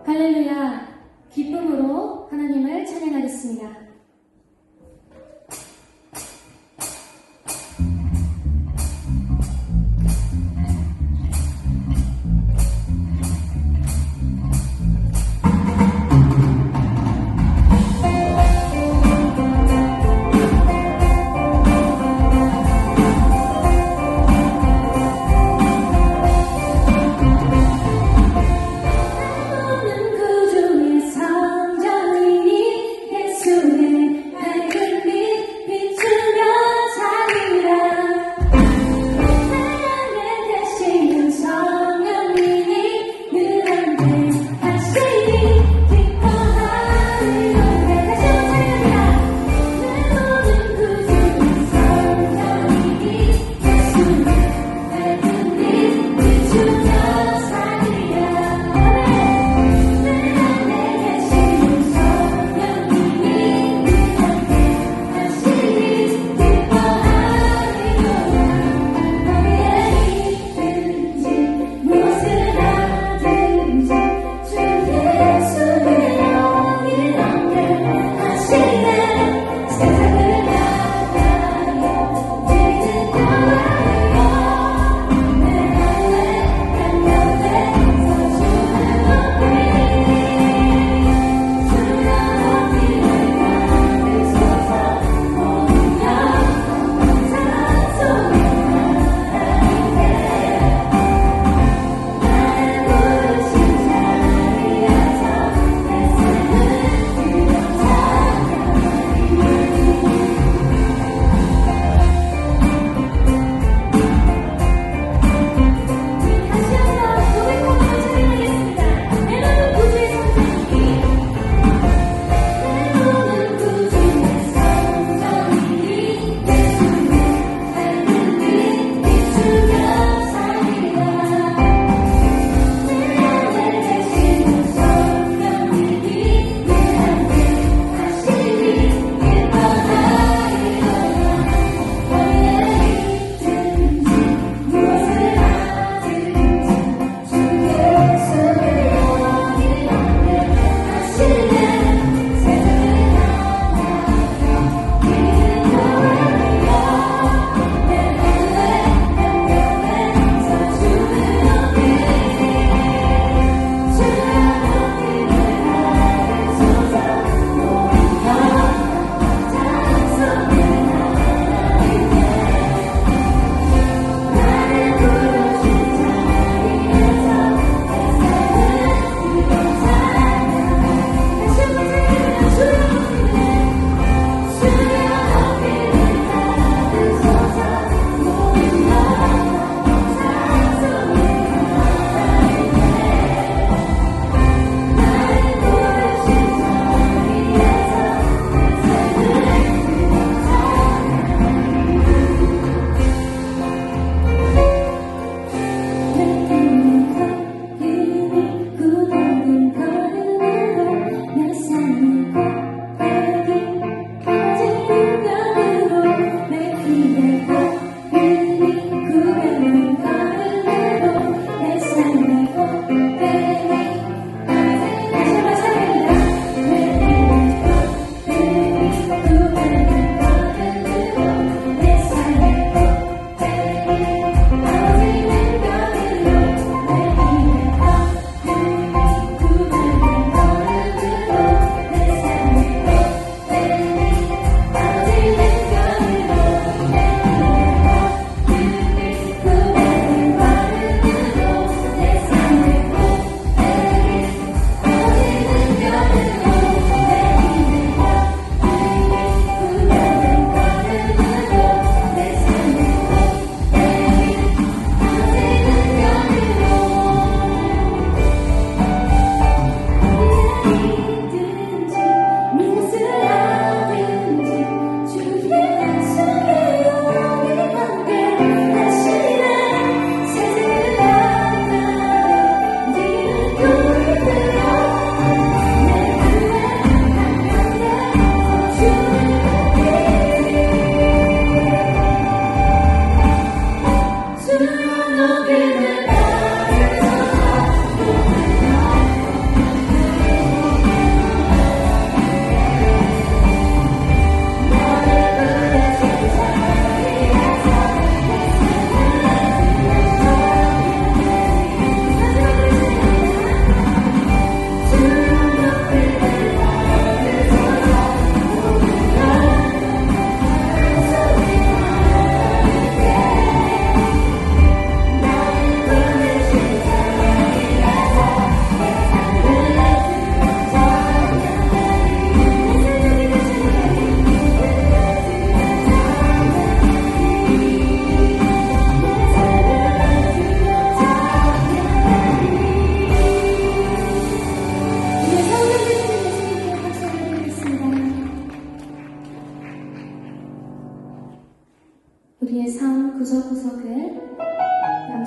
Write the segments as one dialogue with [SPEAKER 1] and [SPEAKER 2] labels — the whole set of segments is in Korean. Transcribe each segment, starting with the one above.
[SPEAKER 1] 할렐루야, 기쁨으로 하나님을 찬양하겠습니다.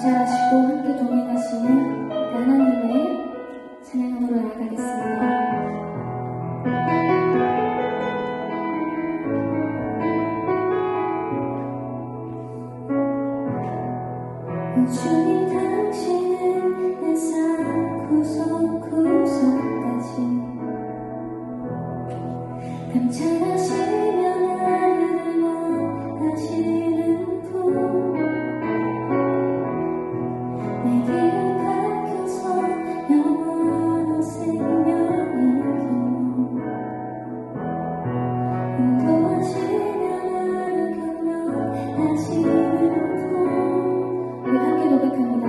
[SPEAKER 1] 감찰하시고 함께 동행하시는 하나님의 찬양으로 나아가겠습니다. 주님 당신은 내 삶 구석구석까지 감찰하시며 나를 원하시는 분 내 길을 밝혀서 영원한 생명을 기워 인도하시며 나를 격려하시는 분 우리 함께 고백합니다.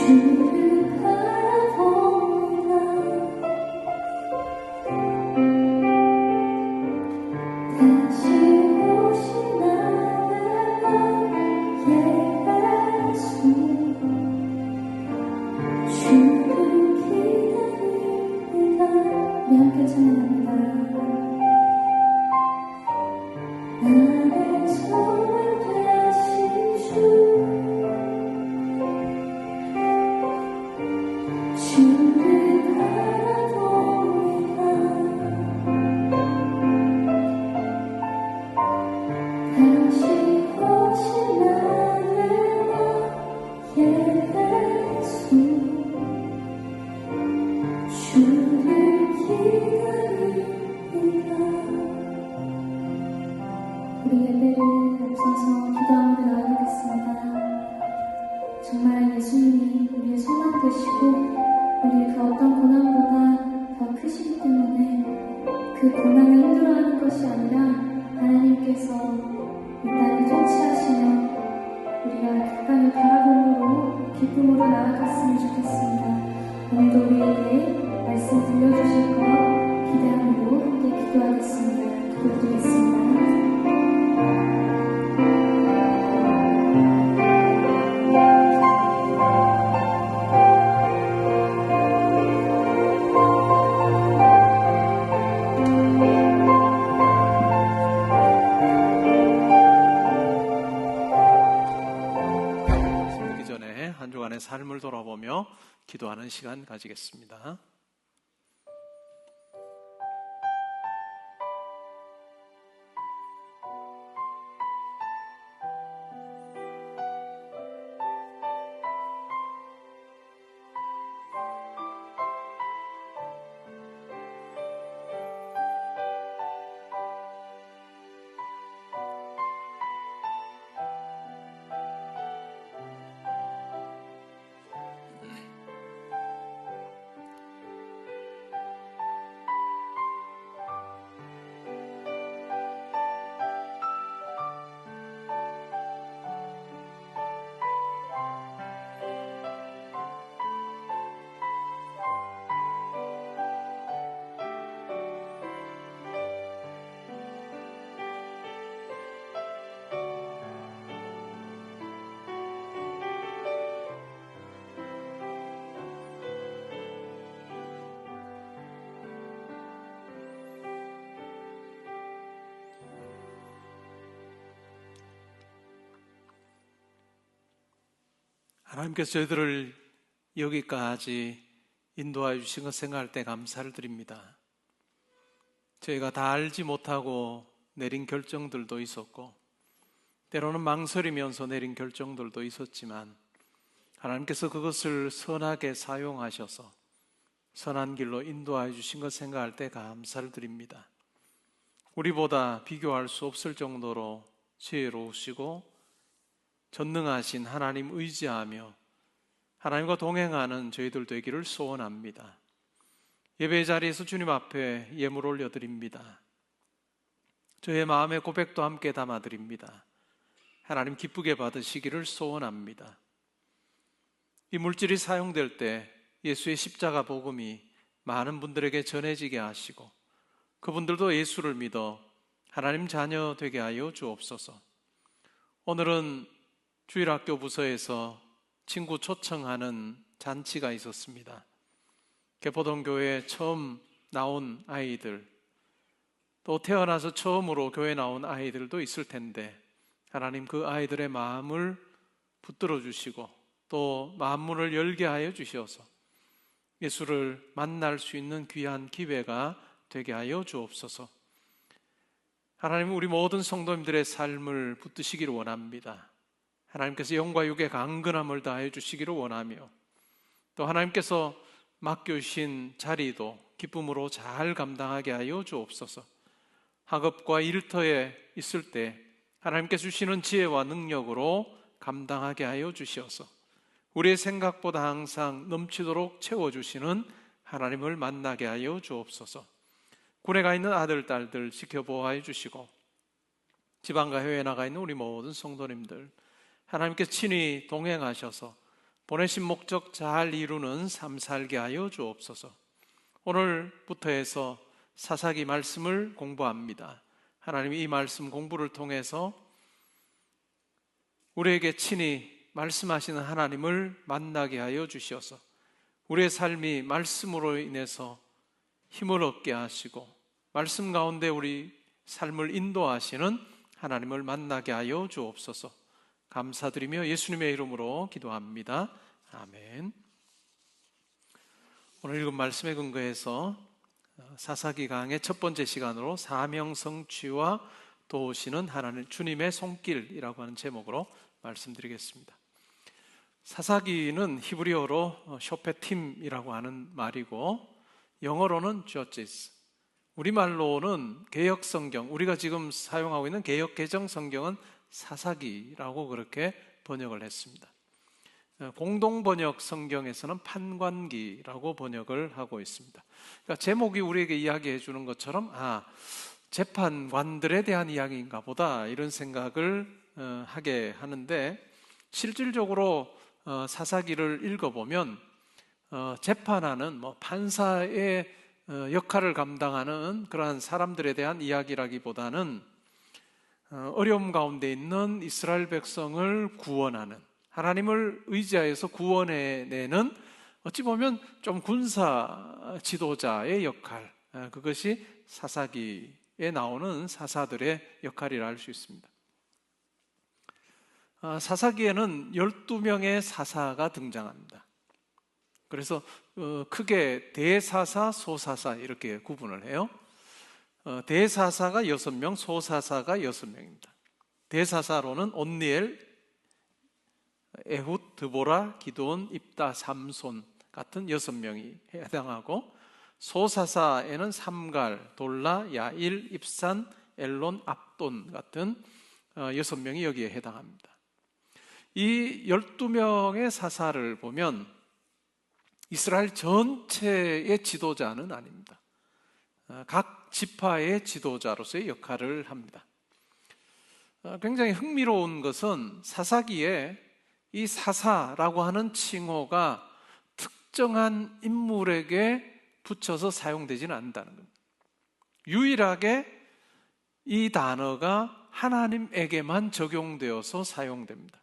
[SPEAKER 1] 주를 바라봅니다. 다시 오신 나의 예수, 주를 기다립니다. 우리 함께 찬양합니다. 나의 소망 되신 주, 주를 바라봅니다. 다시 오신 나의 예수, 주를 기다립니다. 우리 예배를 앞서서 기도하며 나아가겠습니다. 정말 예수님이 우리의 소망 되시고 우리의 그 어떤 고난보다 더 크시기 때문에 그 고난을 힘들어하는 것이 아니라 하나님께서 이 땅을 통치하시며 우리가 그 땅을 바라봄으로 기쁨으로 나아갔으면 좋겠습니다. 오늘도 우리에게 말씀 들려주실 것 기대함으로 함께 기도하겠습니다. 기도드리겠습니다.
[SPEAKER 2] 한 주간의 삶을 돌아보며 기도하는 시간 가지겠습니다. 하나님께서 저희들을 여기까지 인도하여 주신 것 생각할 때 감사를 드립니다. 저희가 다 알지 못하고 내린 결정들도 있었고 때로는 망설이면서 내린 결정들도 있었지만 하나님께서 그것을 선하게 사용하셔서 선한 길로 인도하여 주신 것 생각할 때 감사를 드립니다. 우리보다 비교할 수 없을 정도로 지혜로우시고 전능하신 하나님 의지하며 하나님과 동행하는 저희들 되기를 소원합니다. 예배의 자리에서 주님 앞에 예물 올려드립니다. 저의 마음의 고백도 함께 담아드립니다. 하나님 기쁘게 받으시기를 소원합니다. 이 물질이 사용될 때 예수의 십자가 복음이 많은 분들에게 전해지게 하시고 그분들도 예수를 믿어 하나님 자녀 되게 하여 주옵소서. 오늘은 주일학교 부서에서 친구 초청하는 잔치가 있었습니다. 개포동교회에 처음 나온 아이들, 또 태어나서 처음으로 교회 나온 아이들도 있을 텐데 하나님 그 아이들의 마음을 붙들어 주시고 또 마음문을 열게 하여 주셔서 예수를 만날 수 있는 귀한 기회가 되게 하여 주옵소서. 하나님, 우리 모든 성도님들의 삶을 붙드시기를 원합니다. 하나님께서 영과 육의 강건함을 다해 주시기를 원하며 또 하나님께서 맡겨주신 자리도 기쁨으로 잘 감당하게 하여 주옵소서. 학업과 일터에 있을 때 하나님께서 주시는 지혜와 능력으로 감당하게 하여 주시어서 우리의 생각보다 항상 넘치도록 채워주시는 하나님을 만나게 하여 주옵소서. 군에 가 있는 아들, 딸들 지켜보호하여 주시고 지방과 해외에 나가 있는 우리 모든 성도님들 하나님께서 친히 동행하셔서 보내신 목적 잘 이루는 삶 살게 하여 주옵소서. 오늘부터 해서 사사기 말씀을 공부합니다. 하나님, 이 말씀 공부를 통해서 우리에게 친히 말씀하시는 하나님을 만나게 하여 주시어서 우리의 삶이 말씀으로 인해서 힘을 얻게 하시고 말씀 가운데 우리 삶을 인도하시는 하나님을 만나게 하여 주옵소서. 감사드리며 예수님의 이름으로 기도합니다. 아멘. 오늘 읽은 말씀에 근거해서 사사기 강의 첫 번째 시간으로 사명 성취와 도우시는 하나님 주님의 손길이라고 하는 제목으로 말씀드리겠습니다. 사사기는 히브리어로 쇼페팀이라고 하는 말이고 영어로는 judges, 우리말로는 개역성경, 우리가 지금 사용하고 있는 개역개정성경은 사사기라고 그렇게 번역을 했습니다. 공동번역 성경에서는 판관기라고 번역을 하고 있습니다. 그러니까 제목이 우리에게 이야기해 주는 것처럼 재판관들에 대한 이야기인가 보다 이런 생각을 하게 하는데, 실질적으로 사사기를 읽어보면 재판하는 판사의 역할을 감당하는 그러한 사람들에 대한 이야기라기보다는 어려움 가운데 있는 이스라엘 백성을 구원하는, 하나님을 의지하여서 구원해내는 어찌 보면 좀 군사 지도자의 역할, 그것이 사사기에 나오는 사사들의 역할이라 할 수 있습니다. 사사기에는 12명의 사사가 등장합니다. 그래서 크게 대사사, 소사사 이렇게 구분을 해요. 대사사가 6명, 소사사가 6명입니다. 대사사로는 온니엘, 에훗, 드보라, 기드온, 입다, 삼손 같은 6명이 해당하고, 소사사에는 삼갈, 돌라, 야일, 입산, 엘론, 압돈 같은 6명이 여기에 해당합니다. 이 12명의 사사를 보면 이스라엘 전체의 지도자는 아닙니다. 각 지파의 지도자로서의 역할을 합니다. 굉장히 흥미로운 것은 사사기에 이 사사라고 하는 칭호가 특정한 인물에게 붙여서 사용되지는 않는다는 겁니다. 유일하게 이 단어가 하나님에게만 적용되어서 사용됩니다.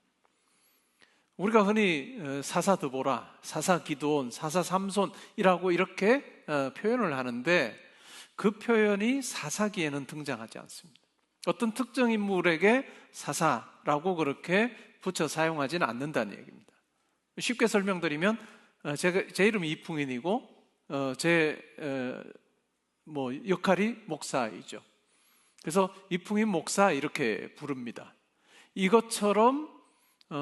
[SPEAKER 2] 우리가 흔히 사사 드보라, 사사 기드온, 사사 삼손이라고 이렇게 표현을 하는데 그 표현이 사사기에는 등장하지 않습니다. 어떤 특정 인물에게 사사라고 그렇게 붙여 사용하지는 않는다는 얘기입니다. 쉽게 설명드리면 제 이름이 이풍인이고 제 역할이 목사이죠. 그래서 이풍인 목사 이렇게 부릅니다. 이것처럼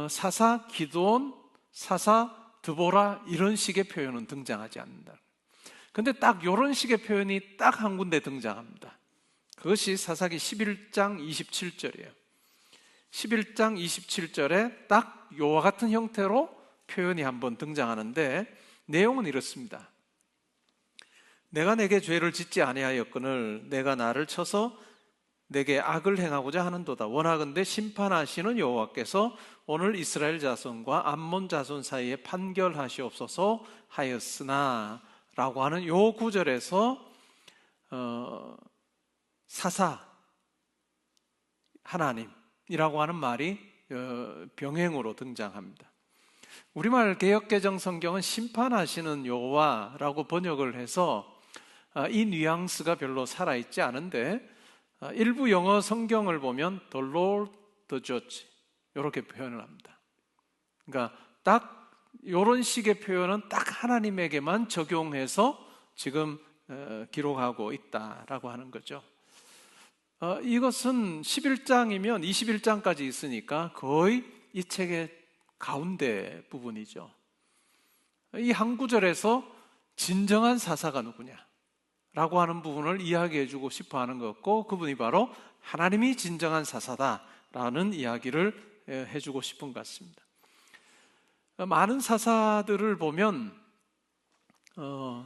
[SPEAKER 2] 사사 기드온, 사사 드보라 이런 식의 표현은 등장하지 않는다. 근데 딱 이런 식의 표현이 딱 한 군데 등장합니다. 그것이 사사기 11장 27절이에요. 11장 27절에 딱 이와 같은 형태로 표현이 한번 등장하는데 내용은 이렇습니다. 내가 내게 죄를 짓지 아니하였거늘 내가 나를 쳐서 내게 악을 행하고자 하는도다. 원하건대 심판하시는 여호와께서 오늘 이스라엘 자손과 암몬 자손 사이에 판결하시옵소서 하였으나 라고 하는 요 구절에서 사사 하나님이라고 하는 말이 병행으로 등장합니다. 우리말 개역개정 성경은 심판하시는 여호와라고 번역을 해서 이 뉘앙스가 별로 살아있지 않은데 일부 영어 성경을 보면 The Lord the Judge 이렇게 표현을 합니다. 그러니까 딱 이런 식의 표현은 딱 하나님에게만 적용해서 지금 기록하고 있다라고 하는 거죠. 이것은 11장이면 21장까지 있으니까 거의 이 책의 가운데 부분이죠. 이 한 구절에서 진정한 사사가 누구냐 라고 하는 부분을 이야기해 주고 싶어 하는 것 같고, 그분이 바로 하나님이 진정한 사사다라는 이야기를 해주고 싶은 것 같습니다. 많은 사사들을 보면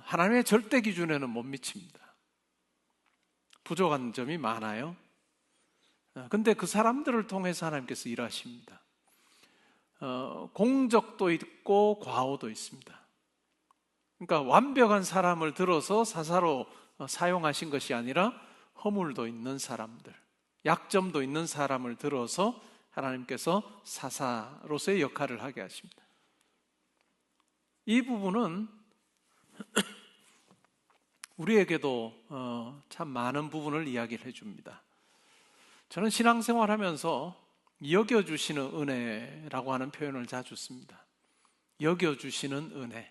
[SPEAKER 2] 하나님의 절대 기준에는 못 미칩니다. 부족한 점이 많아요. 근데 그 사람들을 통해서 하나님께서 일하십니다. 공적도 있고 과오도 있습니다. 그러니까 완벽한 사람을 들어서 사사로 사용하신 것이 아니라 허물도 있는 사람들, 약점도 있는 사람을 들어서 하나님께서 사사로서의 역할을 하게 하십니다. 이 부분은 우리에게도 참 많은 부분을 이야기를 해줍니다. 저는 신앙생활하면서 여겨주시는 은혜라고 하는 표현을 자주 씁니다. 여겨주시는 은혜.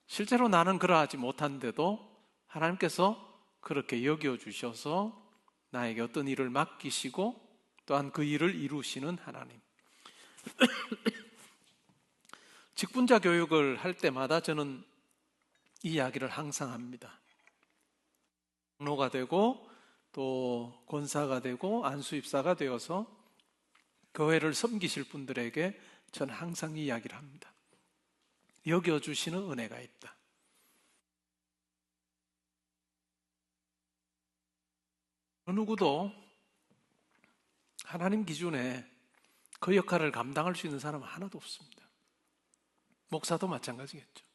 [SPEAKER 2] 실제로 나는 그러하지 못한데도 하나님께서 그렇게 여겨주셔서 나에게 어떤 일을 맡기시고 또한 그 일을 이루시는 하나님. 직분자 교육을 할 때마다 저는 이 이야기를 항상 합니다. 장로가 되고 또 권사가 되고 안수입사가 되어서 교회를 섬기실 분들에게 저는 항상 이 이야기를 합니다. 여겨주시는 은혜가 있다. 어느 누구도 하나님 기준에 그 역할을 감당할 수 있는 사람은 하나도 없습니다. 목사도 마찬가지겠죠.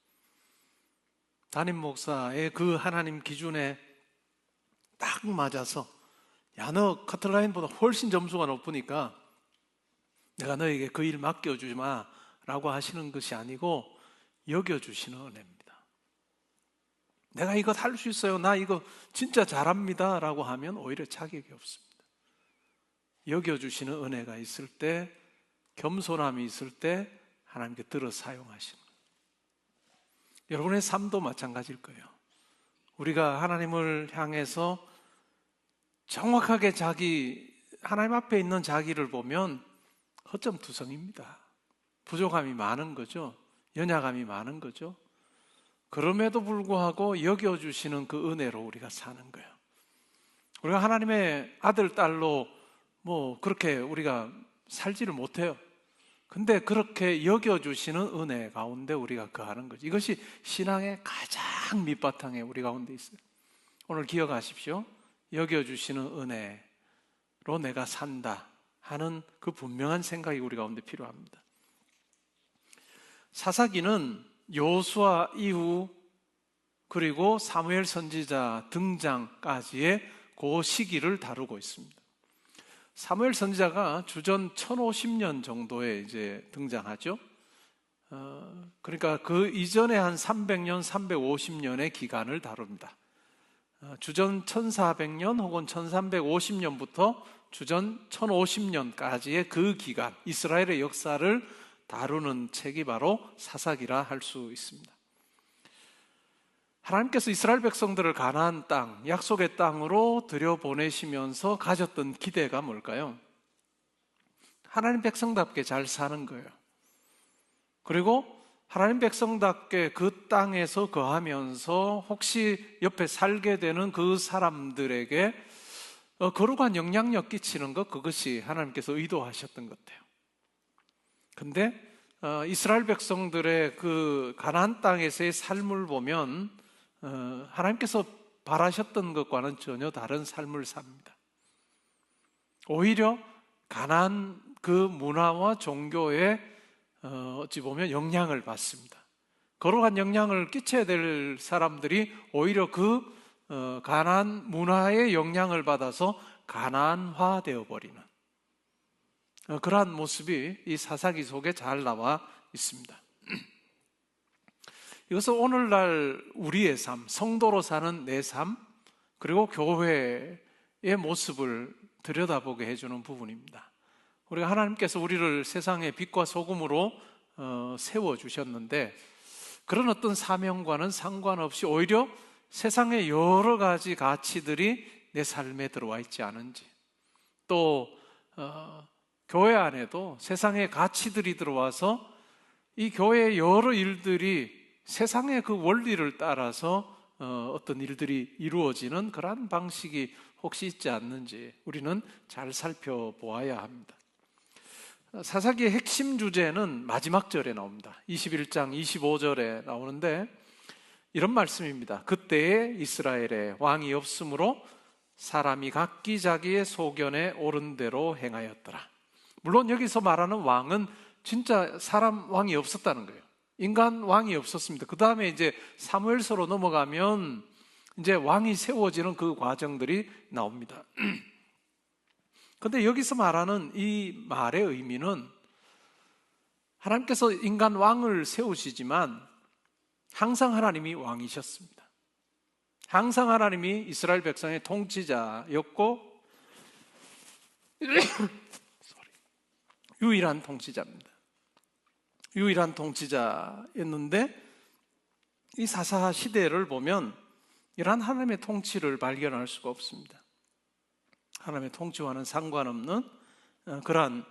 [SPEAKER 2] 담임 목사의 그 하나님 기준에 딱 맞아서 야, 너 커트라인보다 훨씬 점수가 높으니까 내가 너에게 그 일 맡겨주지 마 라고 하시는 것이 아니고 여겨주시는 은혜입니다. 내가 이거 할 수 있어요, 나 이거 진짜 잘합니다 라고 하면 오히려 자격이 없습니다. 여겨주시는 은혜가 있을 때, 겸손함이 있을 때 하나님께 들어 사용하시는 거예요. 여러분의 삶도 마찬가지일 거예요. 우리가 하나님을 향해서 정확하게 하나님 앞에 있는 자기를 보면 허점투성입니다. 부족함이 많은 거죠. 연약함이 많은 거죠. 그럼에도 불구하고 여겨주시는 그 은혜로 우리가 사는 거예요. 우리가 하나님의 아들, 딸로 그렇게 우리가 살지를 못해요. 근데 그렇게 여겨주시는 은혜 가운데 우리가 거하는 거죠. 이것이 신앙의 가장 밑바탕에 우리 가운데 있어요. 오늘 기억하십시오. 여겨주시는 은혜로 내가 산다 하는 그 분명한 생각이 우리 가운데 필요합니다. 사사기는 여호수아 이후 그리고 사무엘 선지자 등장까지의 그 시기를 다루고 있습니다. 사무엘 선지자가 주전 1050년 정도에 이제 등장하죠. 그러니까 그 이전에 한 300년, 350년의 기간을 다룹니다. 주전 1400년 혹은 1350년부터 주전 1050년까지의 그 기간, 이스라엘의 역사를 다루는 책이 바로 사사기라 할 수 있습니다. 하나님께서 이스라엘 백성들을 가나안 땅, 약속의 땅으로 들여보내시면서 가졌던 기대가 뭘까요? 하나님 백성답게 잘 사는 거예요. 그리고 하나님 백성답게 그 땅에서 거하면서 혹시 옆에 살게 되는 그 사람들에게 거룩한 영향력 끼치는 것, 그것이 하나님께서 의도하셨던 것 같아요. 근데 이스라엘 백성들의 그 가나안 땅에서의 삶을 보면 하나님께서 바라셨던 것과는 전혀 다른 삶을 삽니다. 오히려 가나안 그 문화와 종교에 어찌 보면 영향을 받습니다. 거룩한 영향을 끼쳐야 될 사람들이 오히려 그 가나안 문화의 영향을 받아서 가나안화 되어버리는 그러한 모습이 이 사사기 속에 잘 나와 있습니다. 이것은 오늘날 우리의 삶, 성도로 사는 내 삶, 그리고 교회의 모습을 들여다보게 해주는 부분입니다. 우리가 하나님께서 우리를 세상의 빛과 소금으로 세워주셨는데 그런 어떤 사명과는 상관없이 오히려 세상의 여러 가지 가치들이 내 삶에 들어와 있지 않은지, 또 교회 안에도 세상의 가치들이 들어와서 이 교회의 여러 일들이 세상의 그 원리를 따라서 어떤 일들이 이루어지는 그러한 방식이 혹시 있지 않는지 우리는 잘 살펴보아야 합니다. 사사기의 핵심 주제는 마지막 절에 나옵니다. 21장 25절에 나오는데 이런 말씀입니다. 그때에 이스라엘에 왕이 없으므로 사람이 각기 자기의 소견에 옳은 대로 행하였더라. 물론 여기서 말하는 왕은 진짜 사람 왕이 없었다는 거예요. 인간 왕이 없었습니다. 그 다음에 이제 사무엘서로 넘어가면 이제 왕이 세워지는 그 과정들이 나옵니다. 근데 여기서 말하는 이 말의 의미는 하나님께서 인간 왕을 세우시지만 항상 하나님이 왕이셨습니다. 항상 하나님이 이스라엘 백성의 통치자였고 유일한 통치자입니다. 유일한 통치자였는데 이 사사 시대를 보면 이러한 하나님의 통치를 발견할 수가 없습니다. 하나님의 통치와는 상관없는 그러한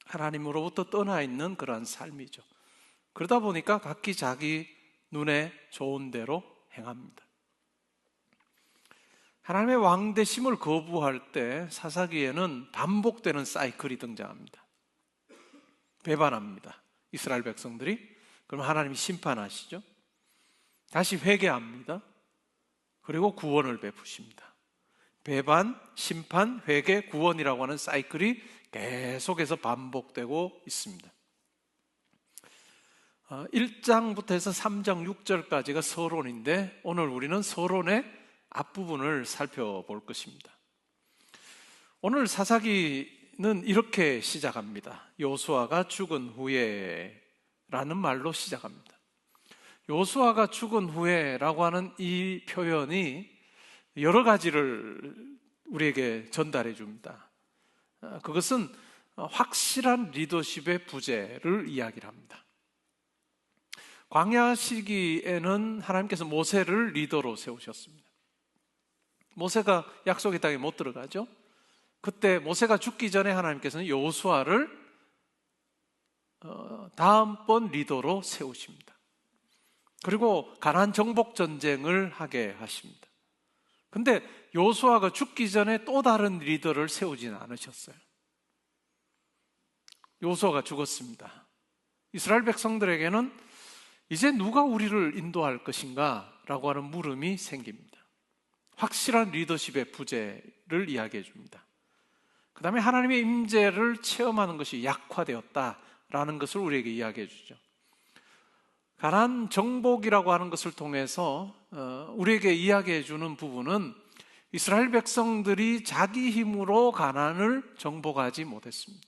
[SPEAKER 2] 하나님으로부터 떠나 있는 그러한 삶이죠. 그러다 보니까 각기 자기 눈에 좋은 대로 행합니다. 하나님의 왕되심을 거부할 때 사사기에는 반복되는 사이클이 등장합니다. 배반합니다. 이스라엘 백성들이. 그럼 하나님이 심판하시죠. 다시 회개합니다. 그리고 구원을 베푸십니다. 배반, 심판, 회개, 구원이라고 하는 사이클이 계속해서 반복되고 있습니다. 1장부터 해서 3장 6절까지가 서론인데 오늘 우리는 서론의 앞부분을 살펴볼 것입니다. 오늘 사사기는 이렇게 시작합니다. 요수아가 죽은 후에 라는 말로 시작합니다. 요수아가 죽은 후에라고 하는 이 표현이 여러 가지를 우리에게 전달해 줍니다. 그것은 확실한 리더십의 부재를 이야기를 합니다. 광야 시기에는 하나님께서 모세를 리더로 세우셨습니다. 모세가 약속의 땅에 못 들어가죠. 그때 모세가 죽기 전에 하나님께서는 여호수아를 다음번 리더로 세우십니다. 그리고 가나안 정복 전쟁을 하게 하십니다. 근데 여호수아가 죽기 전에 또 다른 리더를 세우지는 않으셨어요. 여호수아가 죽었습니다. 이스라엘 백성들에게는 이제 누가 우리를 인도할 것인가? 라고 하는 물음이 생깁니다. 확실한 리더십의 부재를 이야기해 줍니다. 그 다음에 하나님의 임재를 체험하는 것이 약화되었다라는 것을 우리에게 이야기해 주죠. 가나안 정복이라고 하는 것을 통해서 우리에게 이야기해 주는 부분은 이스라엘 백성들이 자기 힘으로 가나안을 정복하지 못했습니다.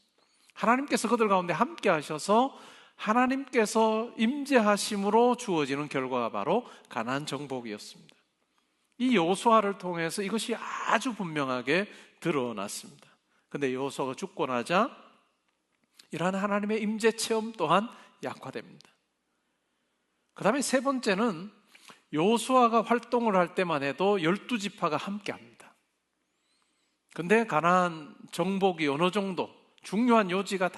[SPEAKER 2] 하나님께서 그들 가운데 함께 하셔서 하나님께서 임재하심으로 주어지는 결과가 바로 가나안 정복이었습니다. 이 여호수아를 통해서 이것이 아주 분명하게 드러났습니다. 그런데 여호수아가 죽고 나자 이러한 하나님의 임재 체험 또한 약화됩니다. 그 다음에 세 번째는 여호수아가 활동을 할 때만 해도 12지파가 함께합니다. 그런데 가나안 정복이 어느 정도 중요한 요충지가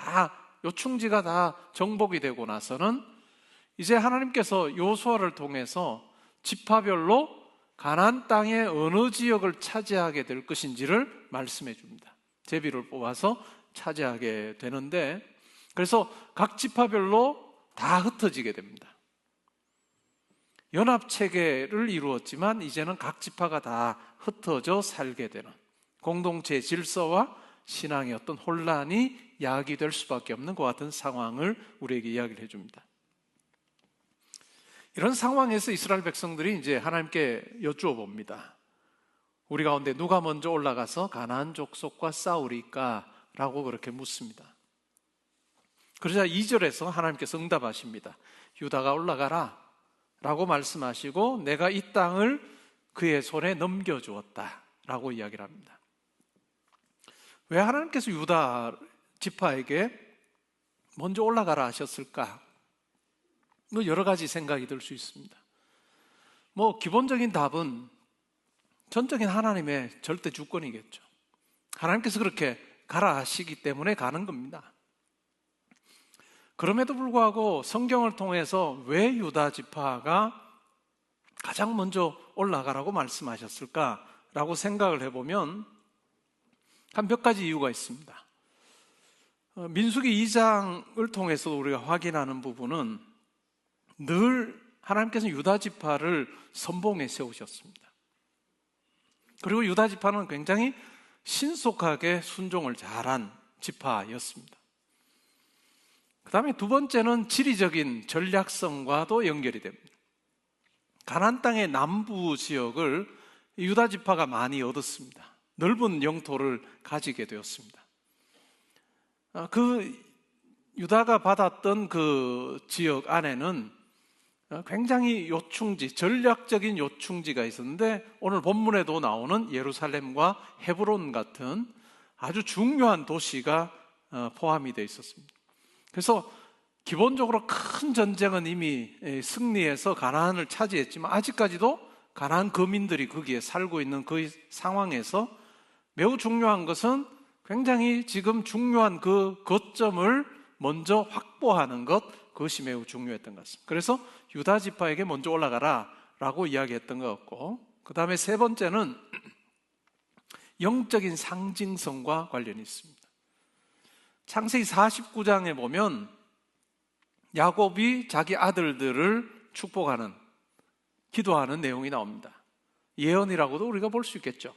[SPEAKER 2] 다 정복이 되고 나서는 이제 하나님께서 여호수아를 통해서 지파별로 가나안 땅의 어느 지역을 차지하게 될 것인지를 말씀해 줍니다. 제비를 뽑아서 차지하게 되는데 그래서 각 지파별로 다 흩어지게 됩니다. 연합체계를 이루었지만 이제는 각 지파가 다 흩어져 살게 되는 공동체 질서와 신앙의 어떤 혼란이 야기될 수밖에 없는 것 같은 상황을 우리에게 이야기를 해줍니다. 이런 상황에서 이스라엘 백성들이 이제 하나님께 여쭈어 봅니다. 우리 가운데 누가 먼저 올라가서 가나안 족속과 싸우리까? 라고 그렇게 묻습니다. 그러자 2절에서 하나님께서 응답하십니다. 유다가 올라가라 라고 말씀하시고 내가 이 땅을 그의 손에 넘겨주었다 라고 이야기를 합니다. 왜 하나님께서 유다 지파에게 먼저 올라가라 하셨을까? 여러 가지 생각이 들 수 있습니다. 기본적인 답은 전적인 하나님의 절대 주권이겠죠. 하나님께서 그렇게 가라 하시기 때문에 가는 겁니다. 그럼에도 불구하고 성경을 통해서 왜 유다 지파가 가장 먼저 올라가라고 말씀하셨을까라고 생각을 해보면 한 몇 가지 이유가 있습니다. 민수기 2장을 통해서 우리가 확인하는 부분은 늘 하나님께서 유다 지파를 선봉에 세우셨습니다. 그리고 유다 지파는 굉장히 신속하게 순종을 잘한 지파였습니다. 그 다음에 두 번째는 지리적인 전략성과도 연결이 됩니다. 가나안 땅의 남부 지역을 유다 지파가 많이 얻었습니다. 넓은 영토를 가지게 되었습니다. 그 유다가 받았던 그 지역 안에는 굉장히 요충지, 전략적인 요충지가 있었는데 오늘 본문에도 나오는 예루살렘과 헤브론 같은 아주 중요한 도시가 포함이 되어 있었습니다. 그래서 기본적으로 큰 전쟁은 이미 승리해서 가나안을 차지했지만 아직까지도 가나안 거민들이 거기에 살고 있는 그 상황에서 매우 중요한 것은 굉장히 지금 중요한 그 거점을 먼저 확보하는 것, 그것이 매우 중요했던 것 같습니다. 그래서 유다 지파에게 먼저 올라가라 라고 이야기했던 것 같고, 그 다음에 세 번째는 영적인 상징성과 관련이 있습니다. 창세기 49장에 보면 야곱이 자기 아들들을 축복하는, 기도하는 내용이 나옵니다. 예언이라고도 우리가 볼 수 있겠죠.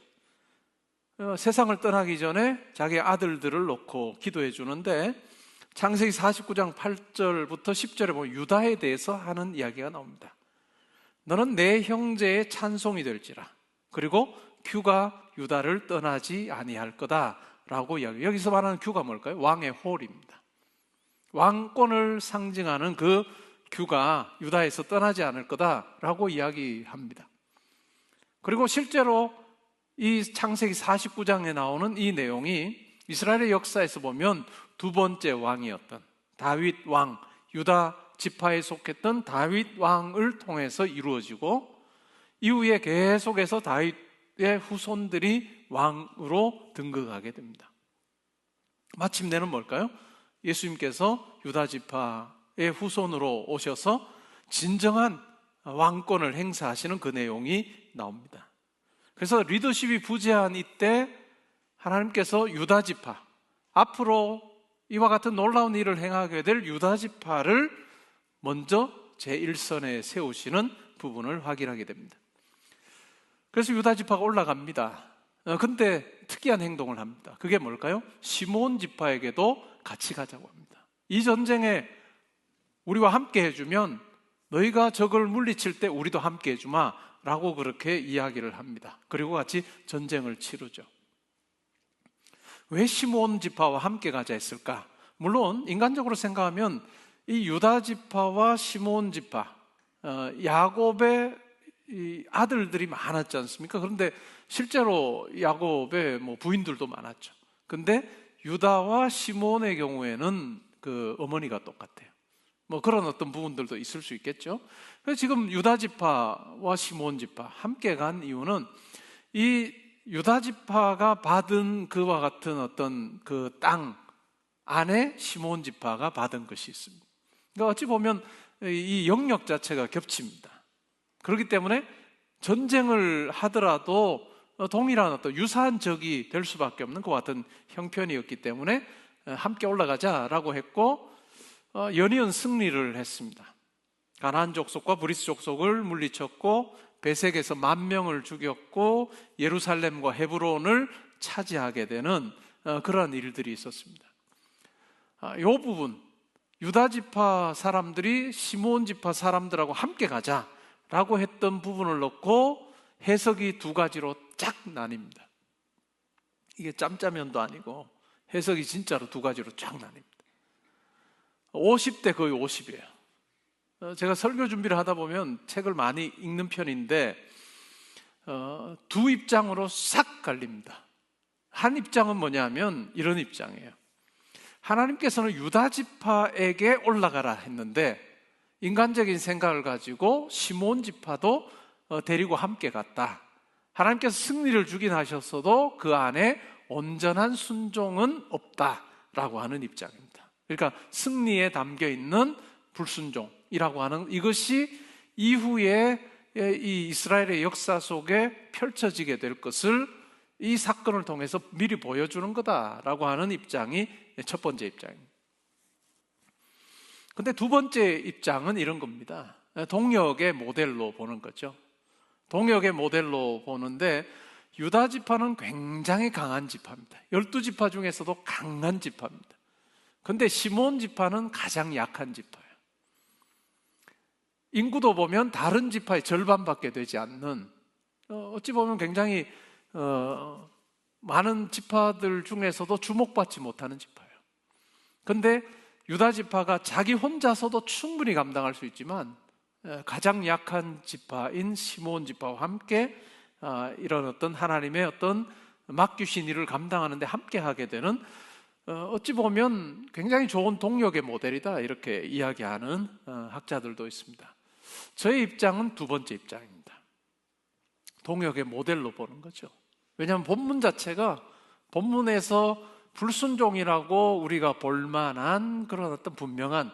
[SPEAKER 2] 세상을 떠나기 전에 자기 아들들을 놓고 기도해 주는데 창세기 49장 8절부터 10절에 보면 유다에 대해서 하는 이야기가 나옵니다. 너는 내 형제의 찬송이 될지라, 그리고 규가 유다를 떠나지 아니할 거다 라고 이야기해요. 여기서 말하는 규가 뭘까요? 왕의 홀입니다. 왕권을 상징하는 그 규가 유다에서 떠나지 않을 거다라고 이야기합니다. 그리고 실제로 이 창세기 49장에 나오는 이 내용이 이스라엘의 역사에서 보면 두 번째 왕이었던 다윗 왕, 유다 지파에 속했던 다윗 왕을 통해서 이루어지고 이후에 계속해서 다윗의 후손들이 왕으로 등극하게 됩니다. 마침내는 뭘까요? 예수님께서 유다 지파의 후손으로 오셔서 진정한 왕권을 행사하시는 그 내용이 나옵니다. 그래서 리더십이 부재한 이때 하나님께서 유다 지파, 앞으로 이와 같은 놀라운 일을 행하게 될 유다 지파를 먼저 제1선에 세우시는 부분을 확인하게 됩니다. 그래서 유다 지파가 올라갑니다. 근데 특이한 행동을 합니다. 그게 뭘까요? 시므온 지파에게도 같이 가자고 합니다. 이 전쟁에 우리와 함께 해주면 너희가 적을 물리칠 때 우리도 함께 해주마 라고 그렇게 이야기를 합니다. 그리고 같이 전쟁을 치르죠. 왜 시므온 지파와 함께 가자 했을까? 물론 인간적으로 생각하면 이 유다 지파와 시므온 지파, 야곱의 이 아들들이 많았지 않습니까? 그런데 실제로 야곱의 부인들도 많았죠. 근데 유다와 시므온의 경우에는 그 어머니가 똑같아요. 그런 어떤 부분들도 있을 수 있겠죠. 그래서 지금 유다 지파와 시므온 지파 함께 간 이유는 이 유다 지파가 받은 그와 같은 어떤 그 땅 안에 시므온 지파가 받은 것이 있습니다. 그러니까 어찌 보면 이 영역 자체가 겹칩니다. 그렇기 때문에 전쟁을 하더라도 동일한 어떤 유사한 적이 될 수밖에 없는 그 같은 형편이었기 때문에 함께 올라가자라고 했고 연이은 승리를 했습니다. 가나안 족속과 브리스 족속을 물리쳤고 베색에서 10,000명을 죽였고 예루살렘과 헤브론을 차지하게 되는 그러한 일들이 있었습니다. 이 부분, 유다 지파 사람들이 시므온 지파 사람들하고 함께 가자라고 했던 부분을 놓고 해석이 두 가지로 쫙 나뉩니다. 이게 짬짜면도 아니고 해석이 진짜로 두 가지로 쫙 나뉩니다. 50대 거의 50이에요. 제가 설교 준비를 하다 보면 책을 많이 읽는 편인데 두 입장으로 싹 갈립니다. 한 입장은 뭐냐면 이런 입장이에요. 하나님께서는 유다 지파에게 올라가라 했는데 인간적인 생각을 가지고 시므온 지파도 데리고 함께 갔다. 하나님께서 승리를 주긴 하셨어도 그 안에 온전한 순종은 없다라고 하는 입장입니다. 그러니까 승리에 담겨 있는 불순종이라고 하는 이것이 이후에 이 이스라엘의 역사 속에 펼쳐지게 될 것을 이 사건을 통해서 미리 보여주는 거다라고 하는 입장이 첫 번째 입장입니다. 근데 두 번째 입장은 이런 겁니다. 동역의 모델로 보는 거죠. 동역의 모델로 보는데 유다 지파는 굉장히 강한 지파입니다. 12지파 중에서도 강한 지파입니다. 근데 시므온 지파는 가장 약한 지파예요. 인구도 보면 다른 지파의 절반밖에 되지 않는, 어찌 보면 굉장히 많은 지파들 중에서도 주목받지 못하는 지파예요. 근데 유다 지파가 자기 혼자서도 충분히 감당할 수 있지만 가장 약한 지파인 시므온 지파와 함께 이런 어떤 하나님의 어떤 맡기신 일을 감당하는데 함께 하게 되는, 어찌 보면 굉장히 좋은 동력의 모델이다, 이렇게 이야기하는 학자들도 있습니다. 저의 입장은 두 번째 입장입니다. 동역의 모델로 보는 거죠. 왜냐하면 본문 자체가 본문에서 불순종이라고 우리가 볼만한 그런 어떤 분명한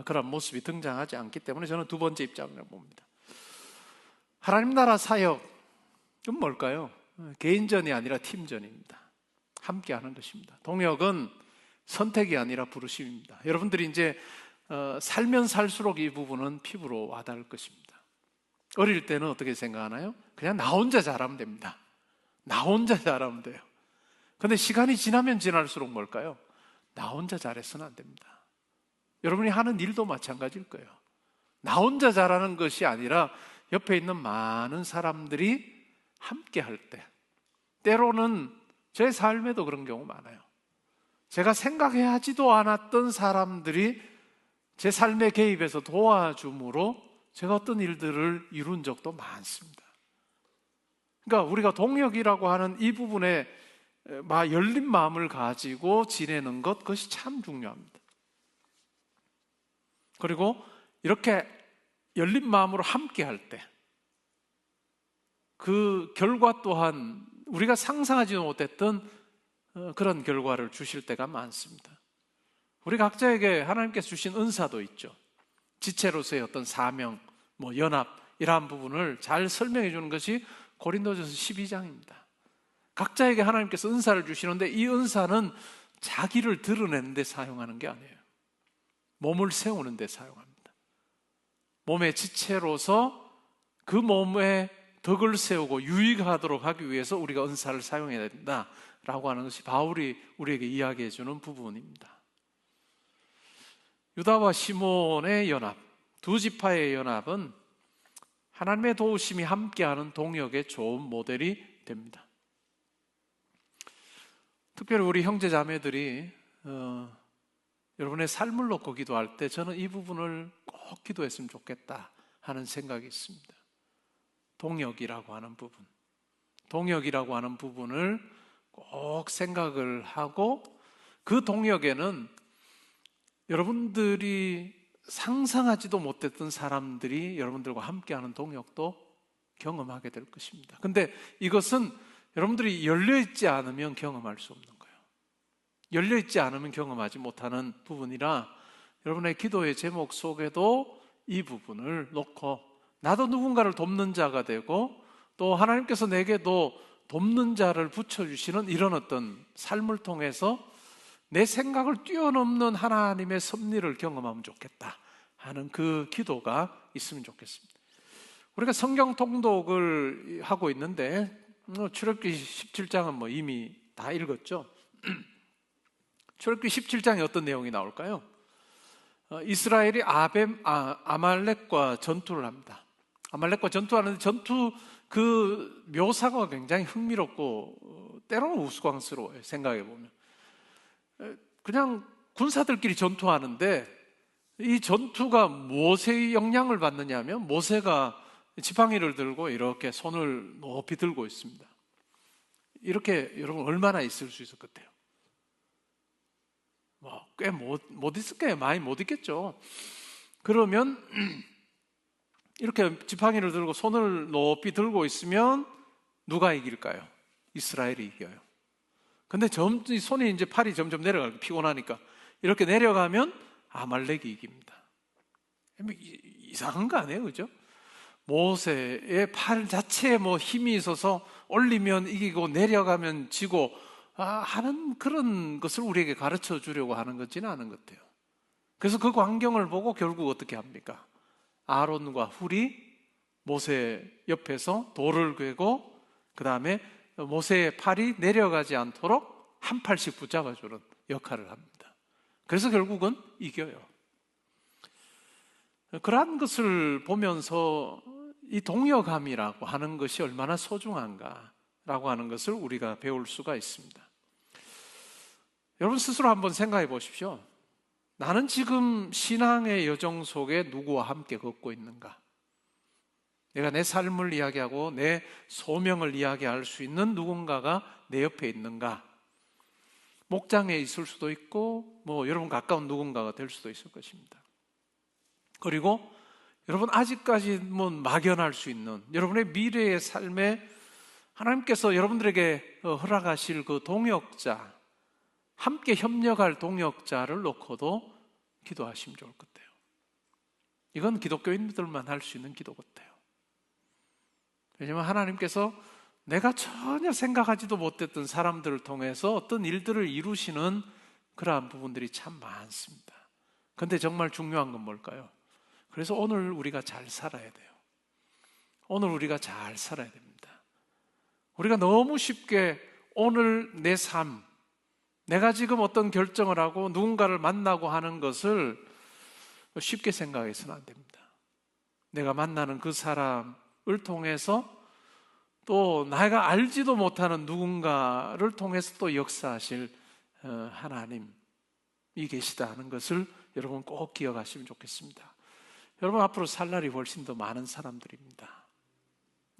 [SPEAKER 2] 그런 모습이 등장하지 않기 때문에 저는 두 번째 입장이라고 봅니다. 하나님 나라 사역은 뭘까요? 개인전이 아니라 팀전입니다. 함께 하는 것입니다. 동역은 선택이 아니라 부르심입니다. 여러분들이 이제 살면 살수록 이 부분은 피부로 와닿을 것입니다. 어릴 때는 어떻게 생각하나요? 그냥 나 혼자 잘하면 됩니다. 나 혼자 잘하면 돼요. 근데 시간이 지나면 지날수록 뭘까요? 나 혼자 잘해서는 안 됩니다. 여러분이 하는 일도 마찬가지일 거예요. 나 혼자 잘하는 것이 아니라 옆에 있는 많은 사람들이 함께 할 때, 때로는 제 삶에도 그런 경우 많아요. 제가 생각하지도 않았던 사람들이 제 삶에 개입해서 도와줌으로 제가 어떤 일들을 이룬 적도 많습니다. 그러니까 우리가 동역이라고 하는 이 부분에 열린 마음을 가지고 지내는 것, 그것이 참 중요합니다. 그리고 이렇게 열린 마음으로 함께 할 때 그 결과 또한 우리가 상상하지도 못했던 그런 결과를 주실 때가 많습니다. 우리 각자에게 하나님께서 주신 은사도 있죠. 지체로서의 어떤 사명, 연합, 이러한 부분을 잘 설명해 주는 것이 고린도전서 12장입니다. 각자에게 하나님께서 은사를 주시는데 이 은사는 자기를 드러내는 데 사용하는 게 아니에요. 몸을 세우는 데 사용합니다. 몸의 지체로서 그 몸에 덕을 세우고 유익하도록 하기 위해서 우리가 은사를 사용해야 된다라고 하는 것이 바울이 우리에게 이야기해 주는 부분입니다. 유다와 시몬의 연합, 두 지파의 연합은 하나님의 도우심이 함께하는 동역의 좋은 모델이 됩니다. 특별히 우리 형제 자매들이 여러분의 삶을 놓고 기도할 때 저는 이 부분을 꼭 기도했으면 좋겠다 하는 생각이 있습니다. 동역이라고 하는 부분, 동역이라고 하는 부분을 꼭 생각을 하고 그 동역에는 여러분들이 상상하지도 못했던 사람들이 여러분들과 함께하는 동역도 경험하게 될 것입니다. 근데 이것은 여러분들이 열려있지 않으면 경험할 수 없는 거예요. 열려있지 않으면 경험하지 못하는 부분이라 여러분의 기도의 제목 속에도 이 부분을 놓고 나도 누군가를 돕는 자가 되고 또 하나님께서 내게도 돕는 자를 붙여주시는 이런 어떤 삶을 통해서 내 생각을 뛰어넘는 하나님의 섭리를 경험하면 좋겠다 하는 그 기도가 있으면 좋겠습니다. 우리가 성경 통독을 하고 있는데 출애굽기 17장은 이미 다 읽었죠. 출애굽기 17장에 어떤 내용이 나올까요? 이스라엘이 아말렉과 전투를 합니다. 아말렉과 전투하는데 전투 그 묘사가 굉장히 흥미롭고 때로는 우스꽝스러워요. 생각해 보면 그냥 군사들끼리 전투하는데 이 전투가 무엇의 영향을 받느냐 하면 모세가 지팡이를 들고 이렇게 손을 높이 들고 있습니다. 이렇게 여러분 얼마나 있을 수 있을 것 같아요? 꽤 못 있을 거예요. 많이 못 있겠죠. 그러면 이렇게 지팡이를 들고 손을 높이 들고 있으면 누가 이길까요? 이스라엘이 이겨요. 근데 손이 이제 팔이 점점 내려가고 피곤하니까 이렇게 내려가면 아말렉이 이깁니다. 이상한 거 아니에요, 그죠? 모세의 팔 자체에 힘이 있어서 올리면 이기고 내려가면 지고 하는 그런 것을 우리에게 가르쳐 주려고 하는 것지는 않은 것 같아요. 그래서 그 광경을 보고 결국 어떻게 합니까? 아론과 훌이 모세 옆에서 돌을 꿰고 그 다음에 모세의 팔이 내려가지 않도록 한 팔씩 붙잡아주는 역할을 합니다. 그래서 결국은 이겨요. 그러한 것을 보면서 이 동역함이라고 하는 것이 얼마나 소중한가라고 하는 것을 우리가 배울 수가 있습니다. 여러분 스스로 한번 생각해 보십시오. 나는 지금 신앙의 여정 속에 누구와 함께 걷고 있는가? 내가 내 삶을 이야기하고 내 소명을 이야기할 수 있는 누군가가 내 옆에 있는가? 목장에 있을 수도 있고 여러분 가까운 누군가가 될 수도 있을 것입니다. 그리고 여러분 아직까지 막연할 수 있는 여러분의 미래의 삶에 하나님께서 여러분들에게 허락하실 그 동역자, 함께 협력할 동역자를 놓고도 기도하시면 좋을 것 같아요. 이건 기독교인들만 할 수 있는 기도 같아요. 왜냐하면 하나님께서 내가 전혀 생각하지도 못했던 사람들을 통해서 어떤 일들을 이루시는 그러한 부분들이 참 많습니다. 그런데 정말 중요한 건 뭘까요? 그래서 오늘 우리가 잘 살아야 돼요. 오늘 우리가 잘 살아야 됩니다. 우리가 너무 쉽게 오늘 내 삶, 내가 지금 어떤 결정을 하고 누군가를 만나고 하는 것을 쉽게 생각해서는 안 됩니다. 내가 만나는 그 사람을 통해서 또 내가 알지도 못하는 누군가를 통해서 또 역사하실 하나님이 계시다 하는 것을 여러분 꼭 기억하시면 좋겠습니다. 여러분 앞으로 살 날이 훨씬 더 많은 사람들입니다.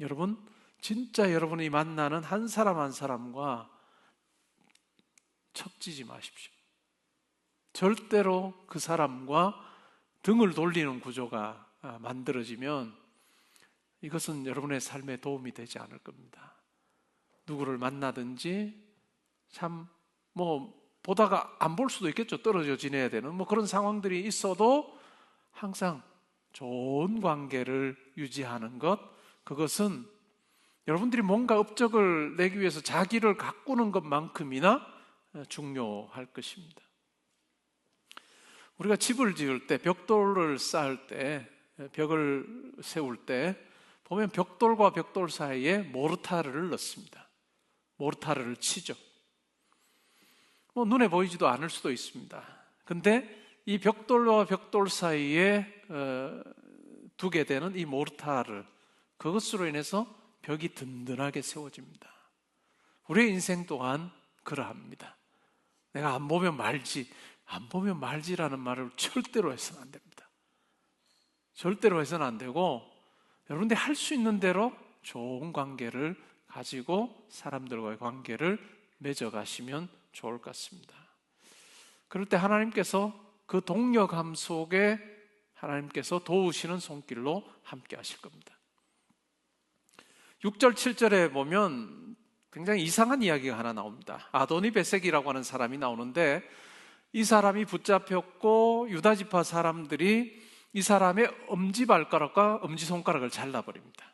[SPEAKER 2] 여러분 진짜 여러분이 만나는 한 사람 한 사람과 척지지 마십시오. 절대로 그 사람과 등을 돌리는 구조가 만들어지면 이것은 여러분의 삶에 도움이 되지 않을 겁니다. 누구를 만나든지 참 보다가 안 볼 수도 있겠죠. 떨어져 지내야 되는 그런 상황들이 있어도 항상 좋은 관계를 유지하는 것, 그것은 여러분들이 뭔가 업적을 내기 위해서 자기를 가꾸는 것만큼이나 중요할 것입니다. 우리가 집을 지을 때, 벽돌을 쌓을 때, 벽을 세울 때 보면 벽돌과 벽돌 사이에 모르타르를 넣습니다. 모르타르를 치죠. 눈에 보이지도 않을 수도 있습니다. 근데 이 벽돌과 벽돌 사이에 두게 되는 이 모르타르, 그것으로 인해서 벽이 든든하게 세워집니다. 우리의 인생 또한 그러합니다. 내가 안 보면 말지라는 말을 절대로 해서는 안 됩니다. 절대로 해서는 안 되고 여러분들이 할 수 있는 대로 좋은 관계를 가지고 사람들과의 관계를 맺어가시면 좋을 것 같습니다. 그럴 때 하나님께서 그 동력함 속에 하나님께서 도우시는 손길로 함께 하실 겁니다. 6절 7절에 보면 굉장히 이상한 이야기가 하나 나옵니다. 아도니베섹이라고 하는 사람이 나오는데 이 사람이 붙잡혔고 유다지파 사람들이 이 사람의 엄지발가락과 엄지손가락을 잘라버립니다.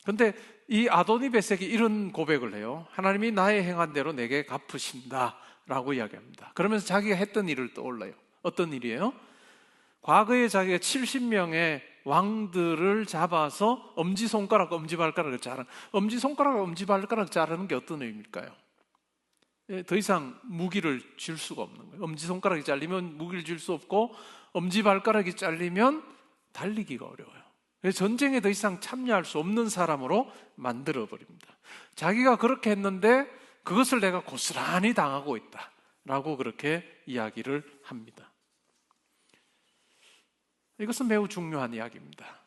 [SPEAKER 2] 그런데 이 아도니베섹이 이런 고백을 해요. 하나님이 나의 행한 대로 내게 갚으신다 라고 이야기합니다. 그러면서 자기가 했던 일을 떠올라요. 어떤 일이에요? 과거에 자기가 70명의 왕들을 잡아서 엄지손가락과 엄지발가락을 자르는, 엄지손가락과 엄지발가락 자르는 게 어떤 의미일까요? 더 이상 무기를 쥘 수가 없는 거예요. 엄지손가락이 잘리면 무기를 쥘 수 없고 엄지발가락이 잘리면 달리기가 어려워요. 그래서 전쟁에 더 이상 참여할 수 없는 사람으로 만들어버립니다. 자기가 그렇게 했는데 그것을 내가 고스란히 당하고 있다 라고 그렇게 이야기를 합니다. 이것은 매우 중요한 이야기입니다.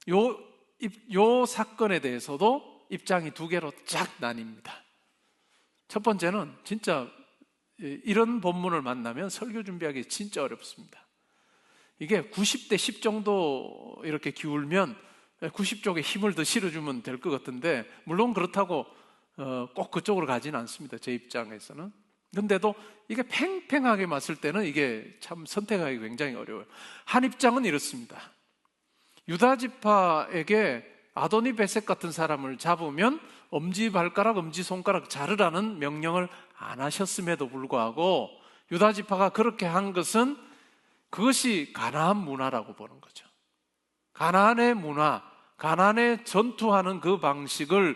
[SPEAKER 2] 요 사건에 대해서도 입장이 두 개로 쫙 나뉩니다. 첫 번째는 진짜 이런 본문을 만나면 설교 준비하기 진짜 어렵습니다. 이게 90대 10 정도 이렇게 기울면 90쪽에 힘을 더 실어주면 될 것 같은데, 물론 그렇다고 꼭 그쪽으로 가지는 않습니다. 제 입장에서는. 근데도 이게 팽팽하게 맞을 때는 이게 참 선택하기 굉장히 어려워요. 한 입장은 이렇습니다. 유다지파에게 아도니베섹 같은 사람을 잡으면 엄지발가락, 엄지손가락 자르라는 명령을 안 하셨음에도 불구하고 유다지파가 그렇게 한 것은 그것이 가나안 문화라고 보는 거죠. 가나안의 문화, 가나안에 전투하는 그 방식을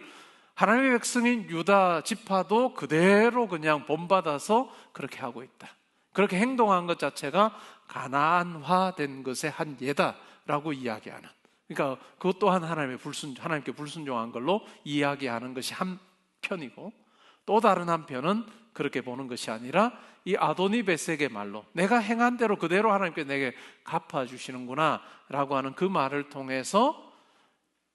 [SPEAKER 2] 하나님의 백성인 유다 지파도 그대로 그냥 본받아서 그렇게 하고 있다. 그렇게 행동한 것 자체가 가나안화된 것의 한 예다라고 이야기하는, 그러니까 그것 또한 하나님께 불순종한 걸로 이야기하는 것이 한 편이고, 또 다른 한편은 그렇게 보는 것이 아니라 이 아도니베섹의 말로 내가 행한 대로 그대로 하나님께 내게 갚아주시는구나 라고 하는 그 말을 통해서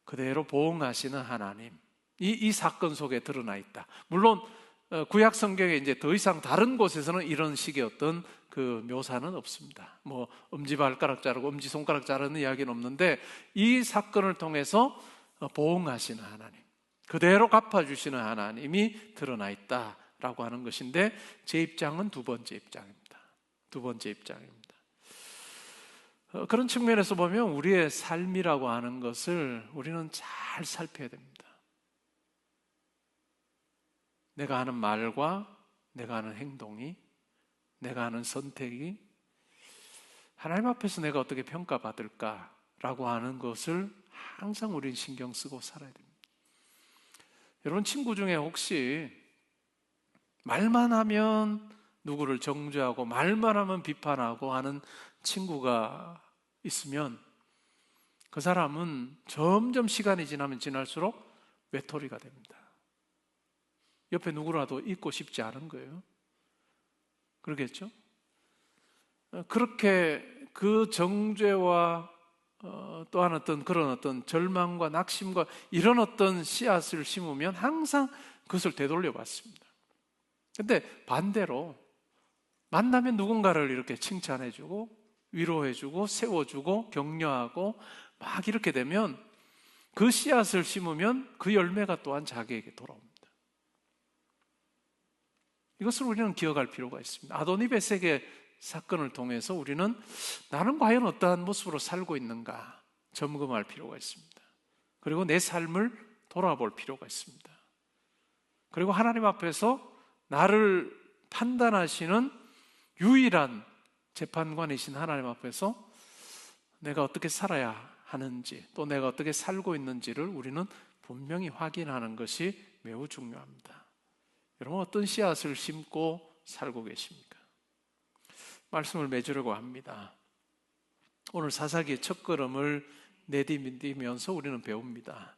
[SPEAKER 2] 그대로 보응하시는 하나님, 이 사건 속에 드러나 있다. 물론 구약 성경에 이제 더 이상 다른 곳에서는 이런 식의 어떤 그 묘사는 없습니다. 뭐 엄지발가락 자르고 엄지손가락 자르는 이야기는 없는데, 이 사건을 통해서 보응하시는 하나님, 그대로 갚아주시는 하나님이 드러나 있다라고 하는 것인데, 제 입장은 두 번째 입장입니다. 두 번째 입장입니다. 그런 측면에서 보면 우리의 삶이라고 하는 것을 우리는 잘 살펴야 됩니다. 내가 하는 말과 내가 하는 행동이, 내가 하는 선택이 하나님 앞에서 내가 어떻게 평가받을까라고 하는 것을 항상 우리는 신경 쓰고 살아야 됩니다. 여러분, 친구 중에 혹시 말만 하면 누구를 정죄하고 말만 하면 비판하고 하는 친구가 있으면 그 사람은 점점 시간이 지나면 지날수록 외톨이가 됩니다. 옆에 누구라도 있고 싶지 않은 거예요. 그러겠죠? 그렇게 그 정죄와 또한 그런 어떤 절망과 낙심과 이런 어떤 씨앗을 심으면 항상 그것을 되돌려 봤습니다. 근데 반대로 만나면 누군가를 이렇게 칭찬해주고 위로해주고 세워주고 격려하고 막 이렇게 되면, 그 씨앗을 심으면 그 열매가 또한 자기에게 돌아옵니다. 이것을 우리는 기억할 필요가 있습니다. 아도니베섹의 사건을 통해서 우리는 나는 과연 어떠한 모습으로 살고 있는가 점검할 필요가 있습니다. 그리고 내 삶을 돌아볼 필요가 있습니다. 그리고 하나님 앞에서 나를 판단하시는 유일한 재판관이신 하나님 앞에서 내가 어떻게 살아야 하는지, 또 내가 어떻게 살고 있는지를 우리는 분명히 확인하는 것이 매우 중요합니다. 여러분, 어떤 씨앗을 심고 살고 계십니까? 말씀을 맺으려고 합니다. 오늘 사사기의 첫걸음을 내디디면서 우리는 배웁니다.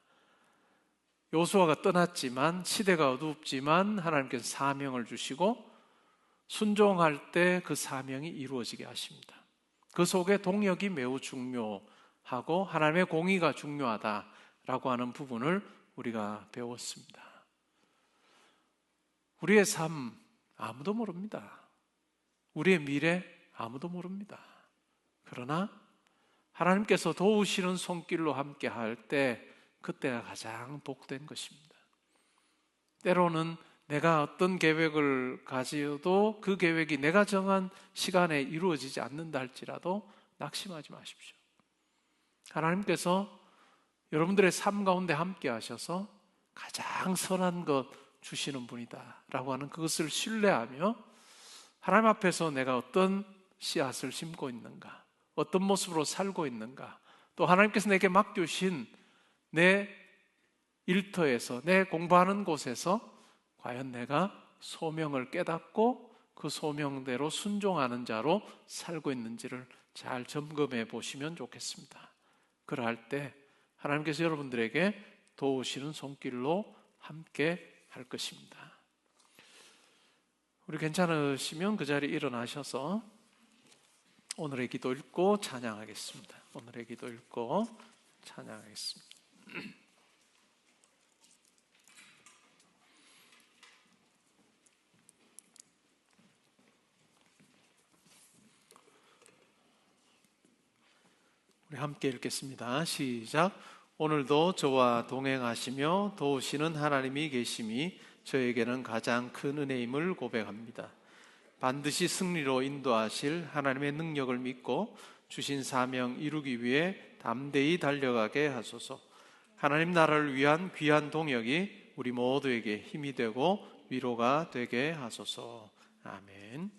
[SPEAKER 2] 여호수아가 떠났지만, 시대가 어둡지만 하나님께서 사명을 주시고 순종할 때 그 사명이 이루어지게 하십니다. 그 속에 동역이 매우 중요하고 하나님의 공의가 중요하다라고 하는 부분을 우리가 배웠습니다. 우리의 삶 아무도 모릅니다. 우리의 미래 아무도 모릅니다. 그러나 하나님께서 도우시는 손길로 함께 할 때 그때가 가장 복된 것입니다. 때로는 내가 어떤 계획을 가지어도 그 계획이 내가 정한 시간에 이루어지지 않는다 할지라도 낙심하지 마십시오. 하나님께서 여러분들의 삶 가운데 함께 하셔서 가장 선한 것 주시는 분이다 라고 하는 그것을 신뢰하며 하나님 앞에서 내가 어떤 씨앗을 심고 있는가, 어떤 모습으로 살고 있는가, 또 하나님께서 내게 맡겨주신 내 일터에서, 내 공부하는 곳에서 과연 내가 소명을 깨닫고 그 소명대로 순종하는 자로 살고 있는지를 잘 점검해 보시면 좋겠습니다. 그러할 때 하나님께서 여러분들에게 도우시는 손길로 함께 할 것입니다. 우리 괜찮으시면 그 자리에 일어나셔서 오늘의 기도 읽고 찬양하겠습니다. 오늘의 기도 읽고 찬양하겠습니다. 우리 함께 읽겠습니다. 시작. 오늘도 저와 동행하시며 도우시는 하나님이 계심이 저에게는 가장 큰 은혜임을 고백합니다. 반드시 승리로 인도하실 하나님의 능력을 믿고 주신 사명 이루기 위해 담대히 달려가게 하소서. 하나님 나라를 위한 귀한 동역이 우리 모두에게 힘이 되고 위로가 되게 하소서. 아멘.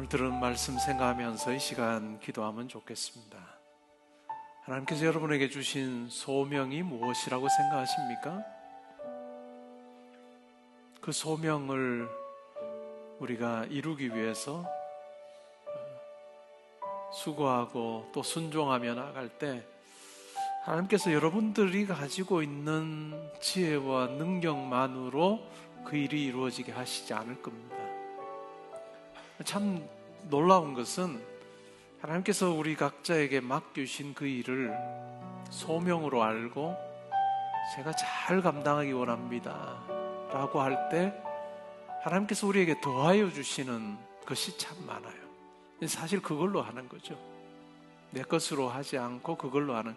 [SPEAKER 2] 오늘 들은 말씀 생각하면서 이 시간 기도하면 좋겠습니다. 하나님께서 여러분에게 주신 소명이 무엇이라고 생각하십니까? 그 소명을 우리가 이루기 위해서 수고하고 또 순종하며 나아갈 때 하나님께서 여러분들이 가지고 있는 지혜와 능력만으로 그 일이 이루어지게 하시지 않을 겁니다. 참 놀라운 것은 하나님께서 우리 각자에게 맡겨주신 그 일을 소명으로 알고 제가 잘 감당하기 원합니다 라고 할 때 하나님께서 우리에게 더하여 주시는 것이 참 많아요. 사실 그걸로 하는 거죠. 내 것으로 하지 않고 그걸로 하는,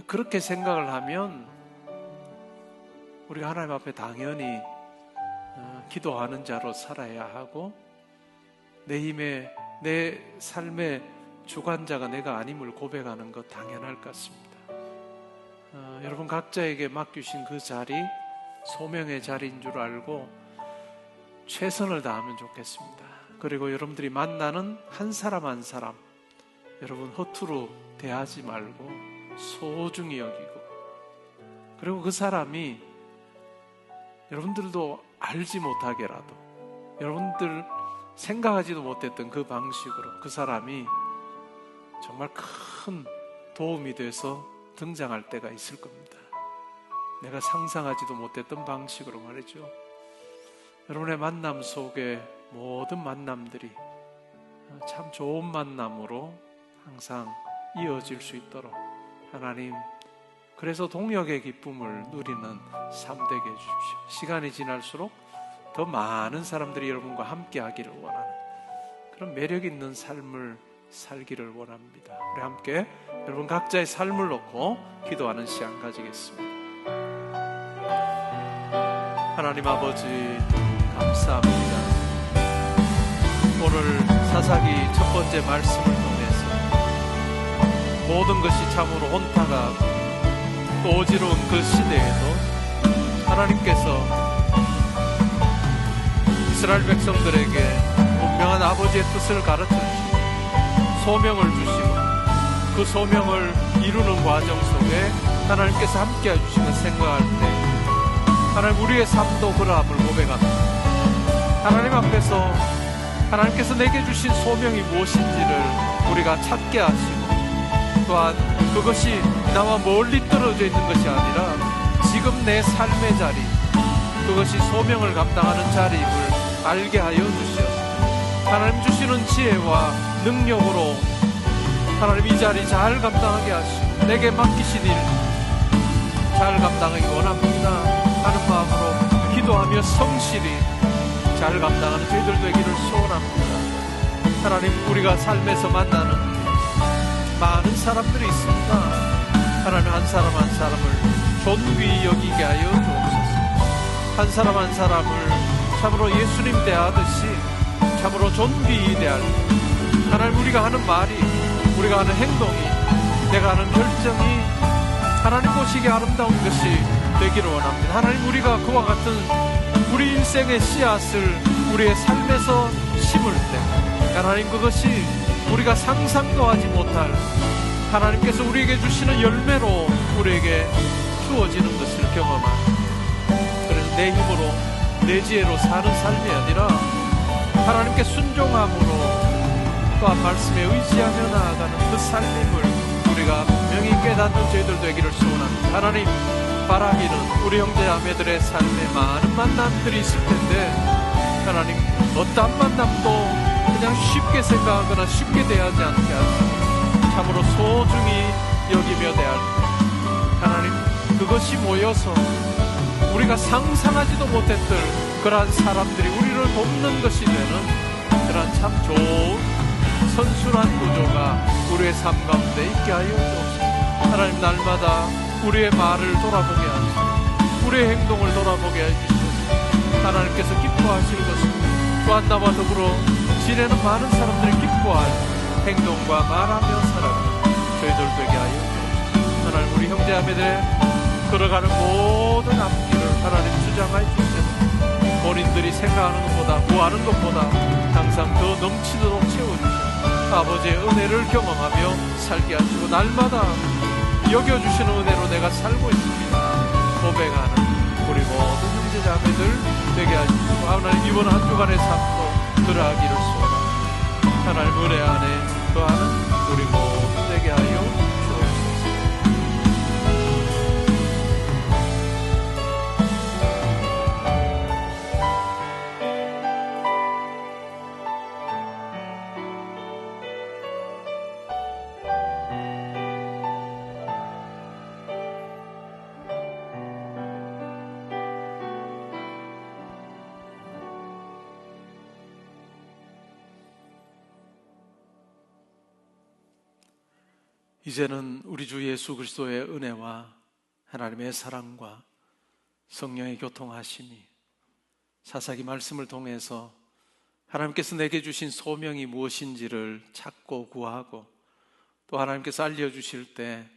[SPEAKER 2] 그렇게 생각을 하면 우리가 하나님 앞에 당연히 기도하는 자로 살아야 하고 내 힘에 내 삶의 주관자가 내가 아님을 고백하는 것 당연할 것 같습니다. 여러분 각자에게 맡기신 그 자리, 소명의 자리인 줄 알고 최선을 다하면 좋겠습니다. 그리고 여러분들이 만나는 한 사람 한 사람, 여러분 허투루 대하지 말고 소중히 여기고, 그리고 그 사람이 여러분들도 알지 못하게라도 여러분들 생각하지도 못했던 그 방식으로 그 사람이 정말 큰 도움이 돼서 등장할 때가 있을 겁니다. 내가 상상하지도 못했던 방식으로 말이죠. 여러분의 만남 속에 모든 만남들이 참 좋은 만남으로 항상 이어질 수 있도록 하나님, 그래서 동역의 기쁨을 누리는 삶 되게 해주십시오. 시간이 지날수록 더 많은 사람들이 여러분과 함께 하기를 원하는 그런 매력 있는 삶을 살기를 원합니다. 우리 함께 여러분 각자의 삶을 놓고 기도하는 시간 가지겠습니다. 하나님 아버지 감사합니다. 오늘 사사기 첫 번째 말씀을 통해서 모든 것이 참으로 혼탁하고 또 어지러운 그 시대에도 하나님께서 이스라엘 백성들에게 분명한 아버지의 뜻을 가르쳐주시고 소명을 주시고 그 소명을 이루는 과정 속에 하나님께서 함께 해주시는 생각할 때 하나님 우리의 삶도 그러함을 고백합니다. 하나님 앞에서 하나님께서 내게 주신 소명이 무엇인지를 우리가 찾게 하시고 또한 그것이 나와 멀리 떨어져 있는 것이 아니라 지금 내 삶의 자리, 그것이 소명을 감당하는 자리임을 알게 하여 주시옵소서. 하나님 주시는 지혜와 능력으로 하나님 이 자리 잘 감당하게 하시고 내게 맡기신 일 잘 감당하기 원합니다 하는 마음으로 기도하며 성실히 잘 감당하는 저희들 되기를 소원합니다. 하나님 우리가 삶에서 만나는 많은 사람들이 있습니다. 하나님 한 사람 한 사람을 존귀히 여기게 하여 주옵소서. 한 사람 한 사람을 참으로 예수님 대하듯이 참으로 존귀히 대할 하나님 우리가 하는 말이, 우리가 하는 행동이, 내가 하는 결정이 하나님 보시기에 아름다운 것이 되기를 원합니다. 하나님 우리가 그와 같은 우리 인생의 씨앗을 우리의 삶에서 심을 때 하나님 그것이 우리가 상상도 하지 못할 하나님께서 우리에게 주시는 열매로 우리에게 주어지는 것을 경험하는, 그래서 내 힘으로 내 지혜로 사는 삶이 아니라 하나님께 순종함으로 또한 말씀에 의지하며 나아가는 그 삶임을 우리가 분명히 깨닫는 저희들 되기를 소원합니다. 하나님 바라기는 우리 형제자매들의 삶에 많은 만남들이 있을 텐데 하나님 어떠한 만남도 그냥 쉽게 생각하거나 쉽게 대하지 않게 하시고 참으로 소중히 여기며 대할 때 하나님 그것이 모여서 우리가 상상하지도 못했던 그러한 사람들이 우리를 돕는 것이 되는 그러한 참 좋은 선순환 구조가 우리의 삶 가운데 있게 하여 주옵소서. 하나님 날마다 우리의 말을 돌아보게 하시고 우리의 행동을 돌아보게 해주시옵소서. 하나님께서 기뻐하실 것입니다. 또한 나와 더불어 지내는 많은 사람들이 기뻐할 행동과 말하며 살아가는 저희들 되게 하여 주옵소서. 하나님 우리 형제자매들의 걸어가는 모든 앞길을 하나님 주장하여 주옵소서. 본인들이 우리 생각하는 것보다 구하는 것보다 항상 더 넘치도록 채워주시고 아버지의 은혜를 경험하며 살게 하시고 날마다 여겨주시는 은혜로 내가 살고 있습니다 고백하는 우리 모든 형제자매들 되게 하시고 하나님 이번 한 주간의 삶도 들어가기를 소원합니다. 하나님 은혜 안에 거하는 우리 모두 되게 하여 주옵소서. 이제는 우리 주 예수 그리스도의 은혜와 하나님의 사랑과 성령의 교통하심이 사사기 말씀을 통해서 하나님께서 내게 주신 소명이 무엇인지를 찾고 구하고 또 하나님께서 알려주실 때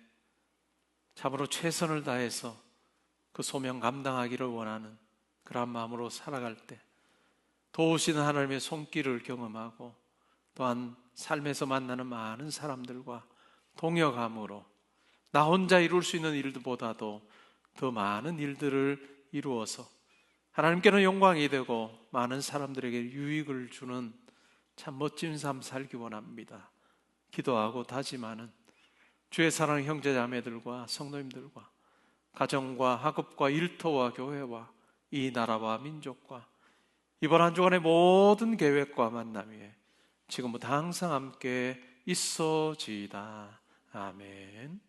[SPEAKER 2] 참으로 최선을 다해서 그 소명 감당하기를 원하는 그러한 마음으로 살아갈 때 도우시는 하나님의 손길을 경험하고 또한 삶에서 만나는 많은 사람들과 동역함으로 나 혼자 이룰 수 있는 일들보다도 더 많은 일들을 이루어서 하나님께는 영광이 되고 많은 사람들에게 유익을 주는 참 멋진 삶 살기 원합니다. 기도하고 다짐하는 주의 사랑하는 형제자매들과 성도님들과 가정과 학업과 일터와 교회와 이 나라와 민족과 이번 한 주간의 모든 계획과 만남 위에 지금부터 항상 함께 있어지이다. 아멘.